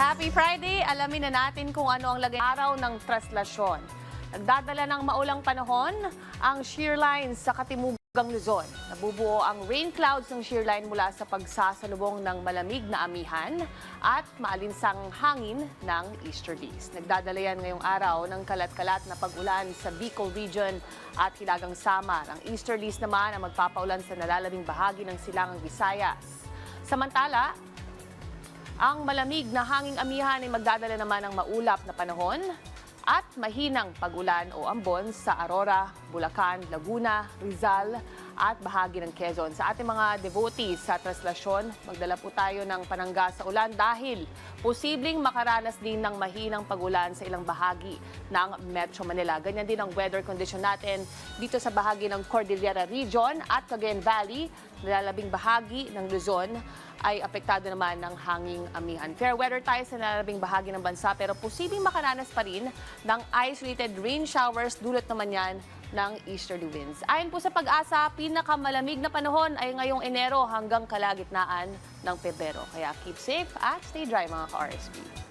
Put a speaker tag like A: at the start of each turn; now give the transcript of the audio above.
A: Happy Friday! Alamin na natin kung ano ang lagay araw ng traslasyon. Nagdadala ng maulang panahon ang shear line sa Katimugang Luzon. Nabubuo ang rain clouds ng shear line mula sa pagsasalubong ng malamig na amihan at maalinsang hangin ng easterlies. Nagdadala yan ngayong araw ng kalat-kalat na pag-ulan sa Bicol Region at Hilagang Samar. Ang easterlies naman ang magpapaulan sa nalalabing bahagi ng Silangang Visayas. Samantala, ang malamig na hanging amihan ay magdadala naman ng maulap na panahon at mahinang pag-ulan o ambon sa Aurora, Bulacan, Laguna, Rizal at bahagi ng Quezon. Sa ating mga devotees sa traslasyon, magdala po tayo ng panangga sa ulan dahil posibleng makaranas din ng mahinang pag-ulan sa ilang bahagi ng Metro Manila. Ganyan din ang weather condition natin dito sa bahagi ng Cordillera Region at Cagayan Valley. Nalalabing bahagi ng Luzon ay apektado naman ng hanging amihan. Fair weather tayo sa nalalabing bahagi ng bansa pero posibleng makaranas pa rin ng isolated rain showers dulot naman yan ng easterly winds. Ayon po sa Pag-asa, pinakamalamig na panahon ay ngayong Enero hanggang kalagitnaan ng Pebrero. Kaya keep safe at stay dry mga ka-RSP.